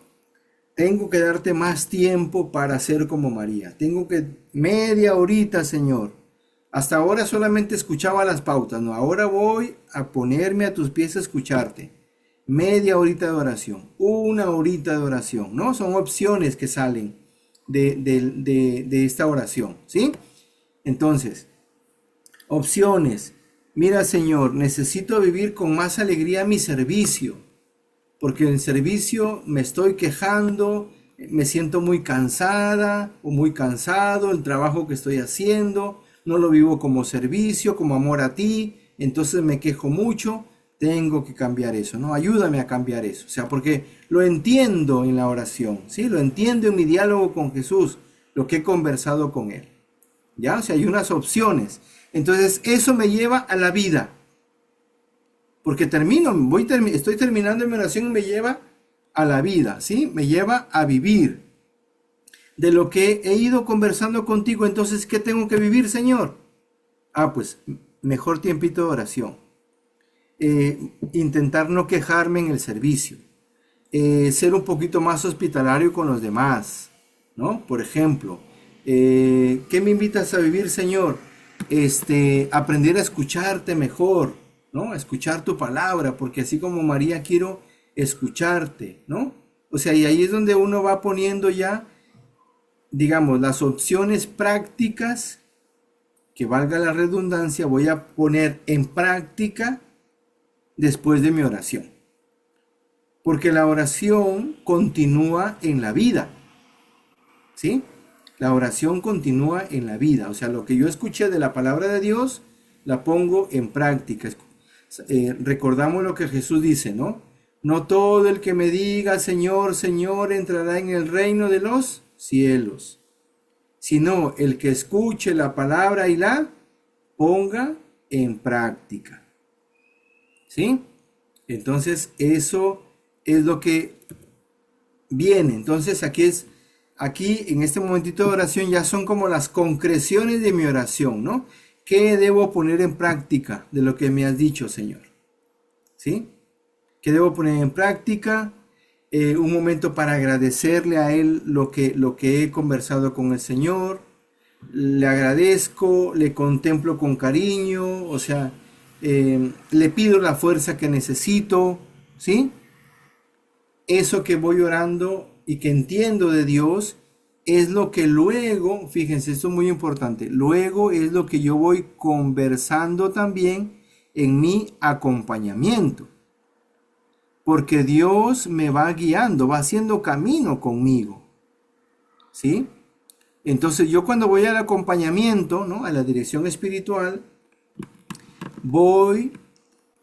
tengo que darte más tiempo para ser como María. Tengo que media horita, Señor. Hasta ahora solamente escuchaba las pautas, no, ahora voy a ponerme a tus pies a escucharte. Media horita de oración, una horita de oración, ¿no? Son opciones que salen de esta oración, ¿sí? Entonces, opciones. Mira, Señor, necesito vivir con más alegría mi servicio, porque en servicio me estoy quejando, me siento muy cansada o muy cansado, el trabajo que estoy haciendo, no lo vivo como servicio, como amor a ti, entonces me quejo mucho, tengo que cambiar eso, ¿no? Ayúdame a cambiar eso, o sea, porque lo entiendo en la oración, ¿sí? Lo entiendo en mi diálogo con Jesús, lo que he conversado con Él, ¿ya? O sea, hay unas opciones. Entonces, eso me lleva a la vida. Porque estoy terminando mi oración y me lleva a la vida, ¿sí? Me lleva a vivir. De lo que he ido conversando contigo, entonces, ¿qué tengo que vivir, Señor? Pues, mejor tiempito de oración. Intentar no quejarme en el servicio. Ser un poquito más hospitalario con los demás, ¿no? Por ejemplo, ¿qué me invitas a vivir, Señor? Aprender a escucharte mejor, ¿no? A escuchar tu palabra, porque así como María quiero escucharte, ¿no? O sea, y ahí es donde uno va poniendo ya, digamos, las opciones prácticas, que valga la redundancia, voy a poner en práctica después de mi oración. Porque la oración continúa en la vida, ¿sí? La oración continúa en la vida. O sea, lo que yo escuché de la palabra de Dios, la pongo en práctica. Recordamos lo que Jesús dice, ¿no? No todo el que me diga, Señor, Señor, entrará en el reino de los cielos, sino el que escuche la palabra y la ponga en práctica. ¿Sí? Entonces, eso es lo que viene. Entonces, aquí en este momentito de oración ya son como las concreciones de mi oración, ¿no? ¿Qué debo poner en práctica de lo que me has dicho, Señor? ¿Sí? ¿Qué debo poner en práctica? Un momento para agradecerle a Él lo que he conversado con el Señor. Le agradezco, le contemplo con cariño, o sea, le pido la fuerza que necesito, ¿sí? Eso que voy orando y que entiendo de Dios es lo que luego, fíjense, esto es muy importante, luego es lo que yo voy conversando también en mi acompañamiento. Porque Dios me va guiando, va haciendo camino conmigo, ¿sí? Entonces yo cuando voy al acompañamiento, ¿no? A la dirección espiritual, voy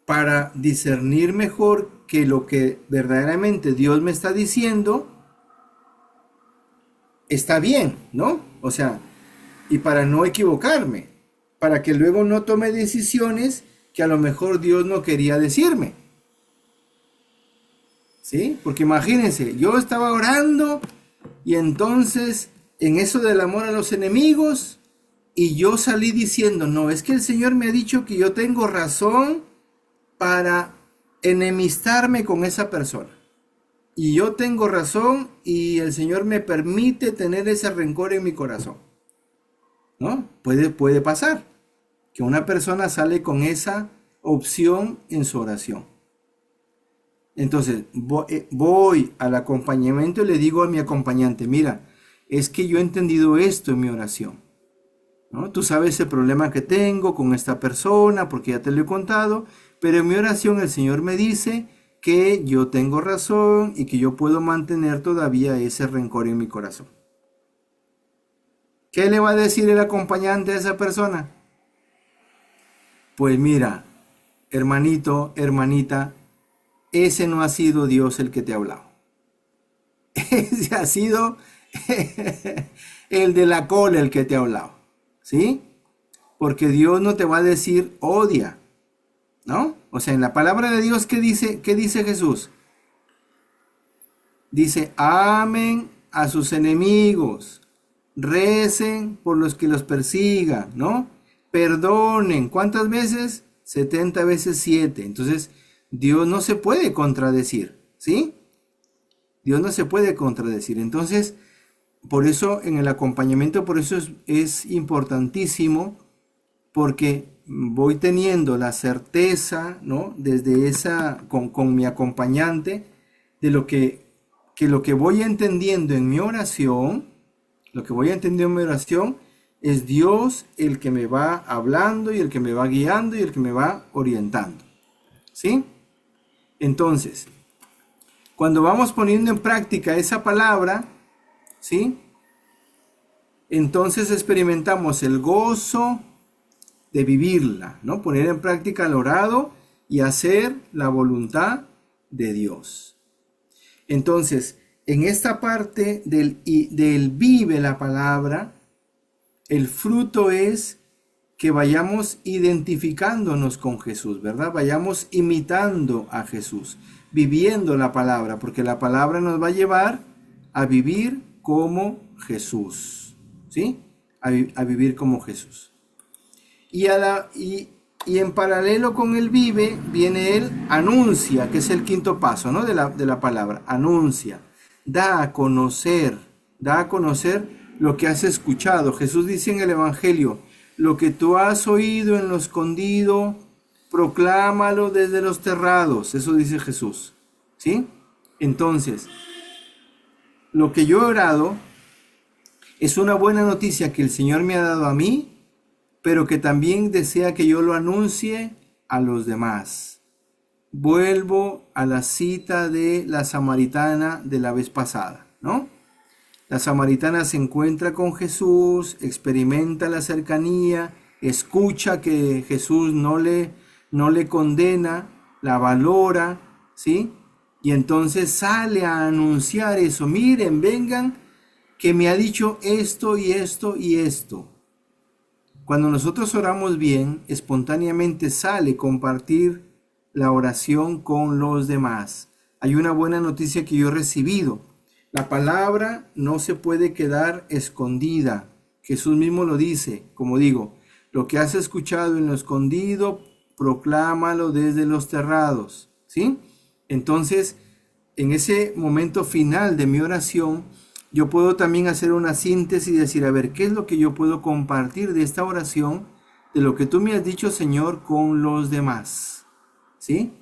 para discernir mejor que lo que verdaderamente Dios me está diciendo está bien, ¿no? O sea, y para no equivocarme, para que luego no tome decisiones que a lo mejor Dios no quería decirme. ¿Sí? Porque imagínense, yo estaba orando y entonces en eso del amor a los enemigos y yo salí diciendo, no, es que el Señor me ha dicho que yo tengo razón para enemistarme con esa persona. Y yo tengo razón y el Señor me permite tener ese rencor en mi corazón. ¿No? Puede pasar que una persona sale con esa opción en su oración. Entonces voy al acompañamiento y le digo a mi acompañante, mira, es que yo he entendido esto en mi oración, ¿no? Tú sabes el problema que tengo con esta persona porque ya te lo he contado, pero en mi oración el Señor me dice que yo tengo razón y que yo puedo mantener todavía ese rencor en mi corazón. ¿Qué le va a decir el acompañante a esa persona? Pues mira, hermanito, hermanita, ese no ha sido Dios el que te ha hablado. Ese ha sido el de la cola el que te ha hablado. ¿Sí? Porque Dios no te va a decir odia, ¿no? O sea, en la palabra de Dios, qué dice Jesús? Dice, amen a sus enemigos, recen por los que los persigan, ¿no? Perdonen, ¿cuántas veces? 70 veces 7. Entonces, Dios no se puede contradecir, ¿sí? Dios no se puede contradecir. Entonces, por eso en el acompañamiento, por eso es importantísimo, porque voy teniendo la certeza, ¿no? Desde con mi acompañante, de lo que voy entendiendo en mi oración, es Dios el que me va hablando y el que me va guiando y el que me va orientando. ¿Sí? Entonces, cuando vamos poniendo en práctica esa palabra, ¿sí? Entonces experimentamos el gozo de vivirla, ¿no? Poner en práctica el orado y hacer la voluntad de Dios. Entonces, en esta parte del vive la palabra, el fruto es que vayamos identificándonos con Jesús, ¿verdad? Vayamos imitando a Jesús, viviendo la palabra, porque la palabra nos va a llevar a vivir como Jesús, ¿sí? A vivir como Jesús. Y en paralelo con el vive viene el anuncia, que es el quinto paso, ¿no? de la palabra, anuncia, da a conocer lo que has escuchado. Jesús dice en el Evangelio, lo que tú has oído en lo escondido, proclámalo desde los terrados. Eso dice Jesús, ¿sí? Entonces, lo que yo he orado es una buena noticia que el Señor me ha dado a mí, pero que también desea que yo lo anuncie a los demás. Vuelvo a la cita de la samaritana de la vez pasada, ¿no? La samaritana se encuentra con Jesús, experimenta la cercanía, escucha que Jesús no le condena, la valora, ¿sí? Y entonces sale a anunciar eso. Miren, vengan, que me ha dicho esto y esto y esto. Cuando nosotros oramos bien, espontáneamente sale compartir la oración con los demás. Hay una buena noticia que yo he recibido. La palabra no se puede quedar escondida. Jesús mismo lo dice, como digo, lo que has escuchado en lo escondido, proclámalo desde los terrados, ¿sí? Entonces, en ese momento final de mi oración, yo puedo también hacer una síntesis y decir, a ver, ¿qué es lo que yo puedo compartir de esta oración, de lo que tú me has dicho, Señor, con los demás? ¿Sí?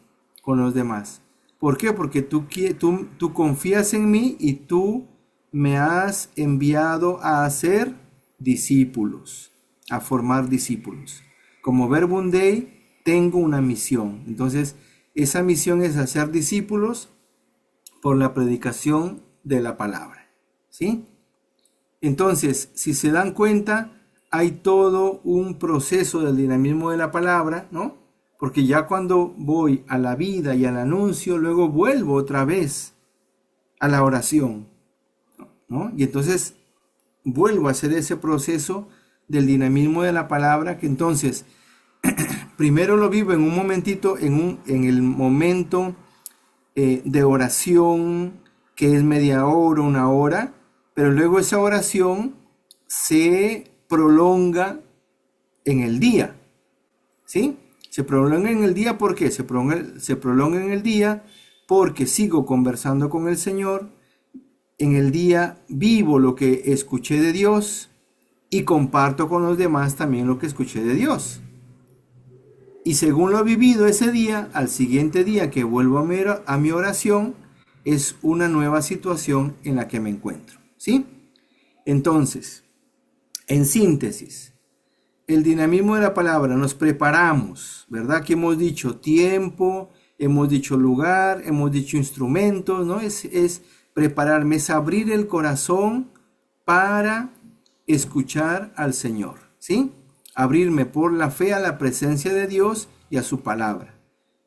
Con los demás. ¿Por qué? Porque tú confías en mí y tú me has enviado a hacer discípulos, a formar discípulos. Como Verbum Dei, tengo una misión. Entonces, esa misión es hacer discípulos por la predicación de la palabra. ¿Sí? Entonces, si se dan cuenta, hay todo un proceso del dinamismo de la palabra, ¿no? Porque ya cuando voy a la vida y al anuncio, luego vuelvo otra vez a la oración, ¿no? Y entonces vuelvo a hacer ese proceso del dinamismo de la palabra, que entonces primero lo vivo en un momentito, en el momento de oración, que es media hora, una hora, pero luego esa oración se prolonga en el día, ¿sí? Se prolonga en el día, ¿por qué? Se prolonga en el día porque sigo conversando con el Señor, en el día vivo lo que escuché de Dios y comparto con los demás también lo que escuché de Dios. Y según lo vivido ese día, al siguiente día que vuelvo a mi oración, es una nueva situación en la que me encuentro, ¿sí? Entonces, en síntesis, el dinamismo de la palabra, nos preparamos, ¿verdad? Que hemos dicho tiempo, hemos dicho lugar, hemos dicho instrumentos, ¿no? Es prepararme, es abrir el corazón para escuchar al Señor, ¿sí? Abrirme por la fe a la presencia de Dios y a su palabra.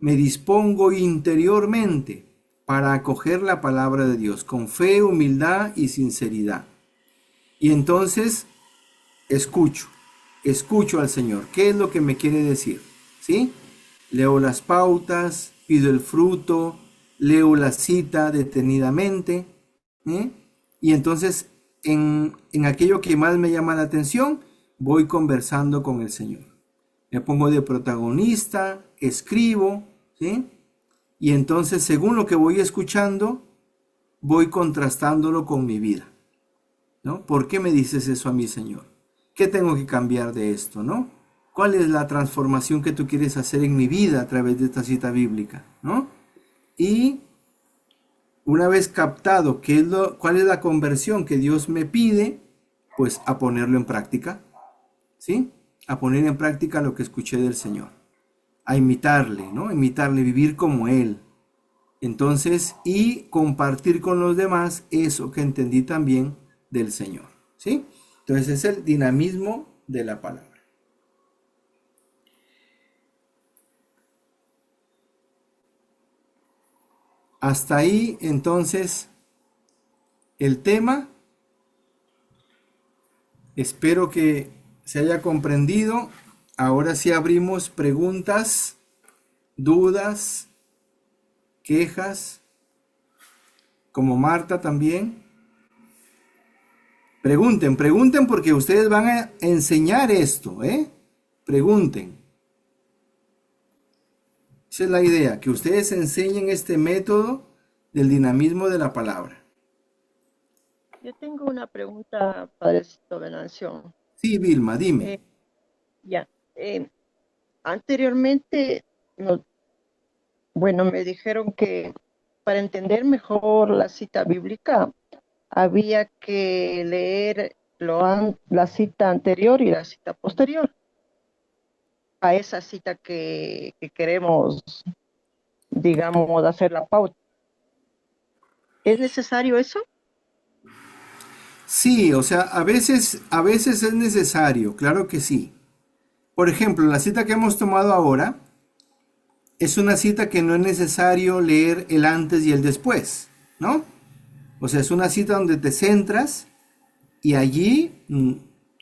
Me dispongo interiormente para acoger la palabra de Dios con fe, humildad y sinceridad. Y entonces escucho al Señor. ¿Qué es lo que me quiere decir? ¿Sí? Leo las pautas, pido el fruto, leo la cita detenidamente, ¿eh? Y entonces en aquello que más me llama la atención, voy conversando con el Señor. Me pongo de protagonista, escribo, ¿sí? Y entonces según lo que voy escuchando, voy contrastándolo con mi vida, ¿no? ¿Por qué me dices eso a mí, Señor? ¿Qué tengo que cambiar de esto, no? ¿Cuál es la transformación que tú quieres hacer en mi vida a través de esta cita bíblica, no? Y una vez captado cuál es la conversión que Dios me pide, pues a ponerlo en práctica, ¿sí? A poner en práctica lo que escuché del Señor, a imitarle, ¿no? Imitarle, vivir como Él. Entonces, y compartir con los demás eso que entendí también del Señor, ¿sí? Entonces es el dinamismo de la palabra. Hasta ahí, entonces, el tema. Espero que se haya comprendido. Ahora sí abrimos preguntas, dudas, quejas, como Marta también. Pregunten porque ustedes van a enseñar esto, ¿eh? Pregunten. Esa es la idea, que ustedes enseñen este método del dinamismo de la palabra. Yo tengo una pregunta, Padrecito Venancio. Sí, Vilma, dime. Eh, ya, eh, anteriormente, no- bueno, me dijeron que para entender mejor la cita bíblica había que leer la cita anterior y la cita posterior a esa cita que queremos, digamos, hacer la pauta. ¿Es necesario eso? Sí, o sea, a veces es necesario, claro que sí. Por ejemplo, la cita que hemos tomado ahora es una cita que no es necesario leer el antes y el después, ¿no? O sea, es una cita donde te centras y allí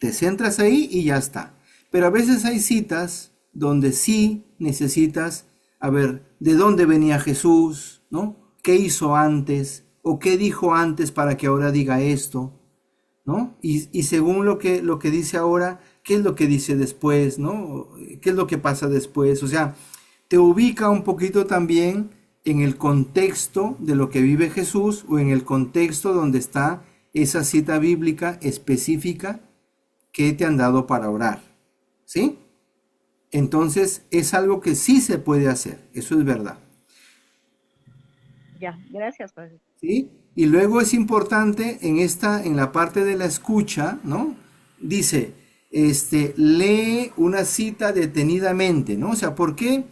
te centras ahí y ya está. Pero a veces hay citas donde sí necesitas, a ver, ¿de dónde venía Jesús? ¿No? ¿Qué hizo antes? ¿O qué dijo antes para que ahora diga esto? ¿No? Y según lo que dice ahora, ¿qué es lo que dice después? ¿No? ¿Qué es lo que pasa después? O sea, te ubica un poquito también en el contexto de lo que vive Jesús o en el contexto donde está esa cita bíblica específica que te han dado para orar. ¿Sí? Entonces es algo que sí se puede hacer, eso es verdad. Ya, gracias, Padre. ¿Sí? Y luego es importante en la parte de la escucha, ¿no? Dice, lee una cita detenidamente, ¿no? O sea, ¿por qué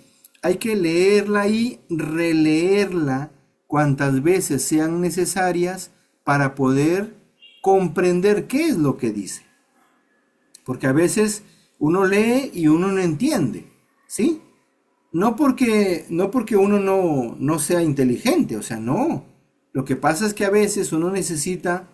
hay que leerla y releerla cuantas veces sean necesarias para poder comprender qué es lo que dice? Porque a veces uno lee y uno no entiende, ¿sí? No porque uno no sea inteligente, o sea, no. Lo que pasa es que a veces uno necesita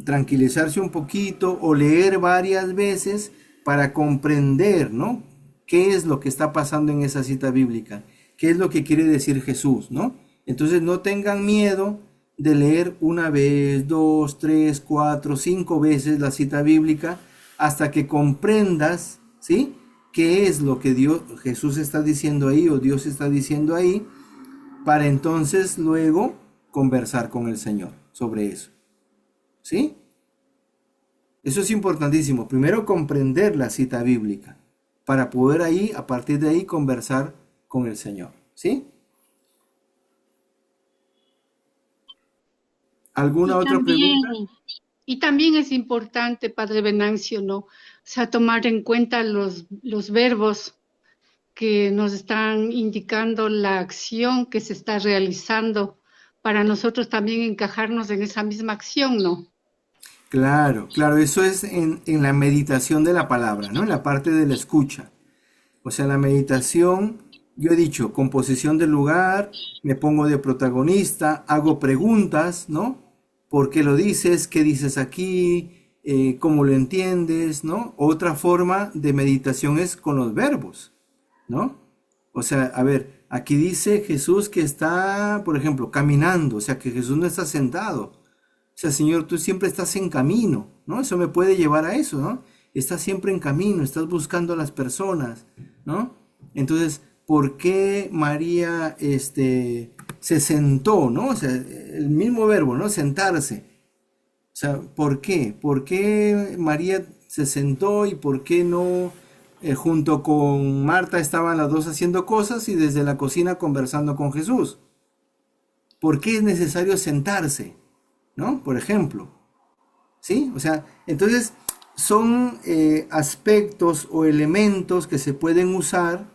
tranquilizarse un poquito o leer varias veces para comprender, ¿no? ¿Qué es lo que está pasando en esa cita bíblica? ¿Qué es lo que quiere decir Jesús, ¿no? Entonces no tengan miedo de leer una vez, dos, tres, cuatro, cinco veces la cita bíblica hasta que comprendas, ¿sí? ¿Qué es lo que Jesús está diciendo ahí o Dios está diciendo ahí? Para entonces luego conversar con el Señor sobre eso, ¿sí? Eso es importantísimo. Primero comprender la cita bíblica para poder ahí, a partir de ahí, conversar con el Señor, ¿sí? ¿Alguna Y otra también, pregunta? y también es importante, Padre Venancio, ¿no? O sea, tomar en cuenta los verbos, que nos están indicando la acción que se está realizando para nosotros también encajarnos en esa misma acción, ¿no? Claro, claro, eso es en la meditación de la palabra, ¿no? En la parte de la escucha. O sea, la meditación, yo he dicho, composición del lugar, me pongo de protagonista, hago preguntas, ¿no? ¿Por qué lo dices? ¿Qué dices aquí? ¿Cómo lo entiendes? ¿No? Otra forma de meditación es con los verbos, ¿no? O sea, a ver, aquí dice Jesús que está, por ejemplo, caminando, o sea, que Jesús no está sentado. O sea, Señor, tú siempre estás en camino, ¿no? Eso me puede llevar a eso, ¿no? Estás siempre en camino, estás buscando a las personas, ¿no? Entonces, ¿por qué María, se sentó, ¿no? O sea, el mismo verbo, ¿no? Sentarse. O sea, ¿por qué? ¿Por qué María se sentó y por qué no junto con Marta estaban las dos haciendo cosas y desde la cocina conversando con Jesús? ¿Por qué es necesario sentarse? ¿No? Por ejemplo, ¿sí? O sea, entonces son aspectos o elementos que se pueden usar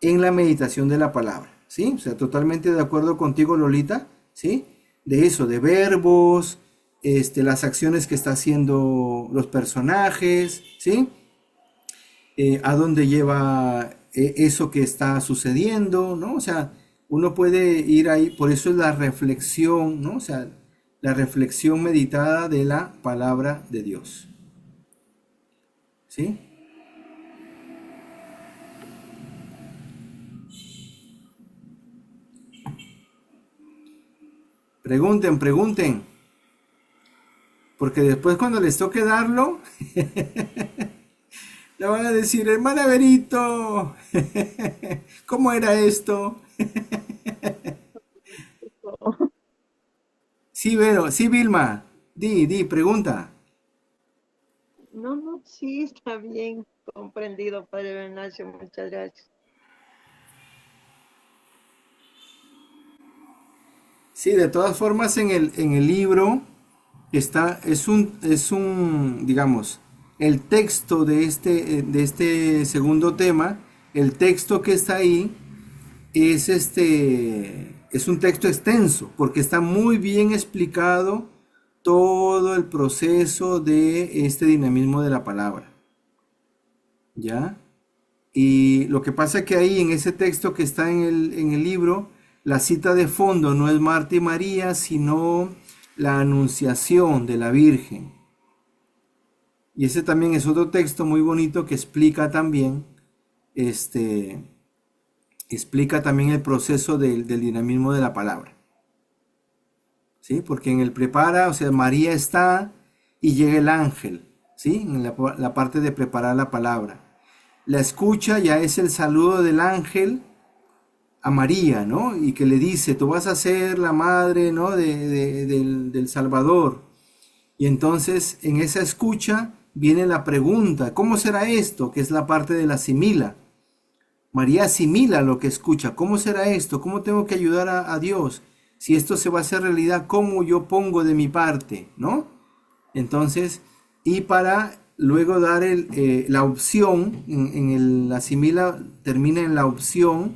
en la meditación de la palabra, ¿sí? O sea, totalmente de acuerdo contigo, Lolita, ¿sí? De eso, de verbos, las acciones que está haciendo los personajes, ¿sí? A dónde lleva eso que está sucediendo, ¿no? O sea, uno puede ir ahí, por eso es la reflexión, ¿no? O sea, la reflexión meditada de la palabra de Dios, ¿sí? Pregunten, pregunten, porque después cuando les toque darlo, le van a decir, hermana Berito, ¿cómo era esto? Sí, Vero, sí, Vilma, di, pregunta. No, no, sí, está bien comprendido, Padre Venancio, muchas gracias. Sí, de todas formas en el libro está, digamos, el texto de este segundo tema, el texto que está ahí es un texto extenso, porque está muy bien explicado todo el proceso de este dinamismo de la palabra, ¿ya? Y lo que pasa es que ahí en ese texto que está en el libro, la cita de fondo no es Marta y María, sino la anunciación de la Virgen. Y ese también es otro texto muy bonito que este, explica también el proceso del dinamismo de la palabra. ¿Sí? Porque en el prepara, o sea, María está y llega el ángel, ¿sí? En la parte de preparar la palabra. La escucha ya es el saludo del ángel a María, ¿no? Y que le dice, tú vas a ser la madre, ¿no? Del Salvador. Y entonces en esa escucha viene la pregunta, ¿cómo será esto? Que es la parte de la asimila. María asimila lo que escucha. ¿Cómo será esto? ¿Cómo tengo que ayudar a Dios? Si esto se va a hacer realidad, ¿cómo yo pongo de mi parte? ¿No? Entonces, y para luego dar la opción, la asimila termina en la opción,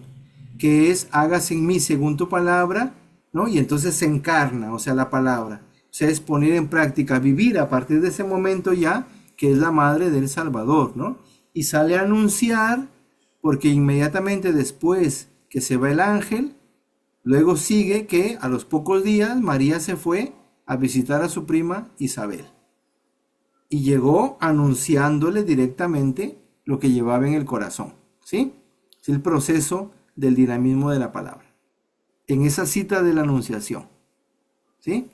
que es hágase en mí según tu palabra, ¿no? Y entonces se encarna, o sea, la palabra. O sea, es poner en práctica, vivir a partir de ese momento ya, que es la madre del Salvador, ¿no? Y sale a anunciar, porque inmediatamente después que se va el ángel, luego sigue que a los pocos días María se fue a visitar a su prima Isabel. Y llegó anunciándole directamente lo que llevaba en el corazón, ¿sí? Es el proceso del dinamismo de la palabra. En esa cita de la anunciación, ¿sí?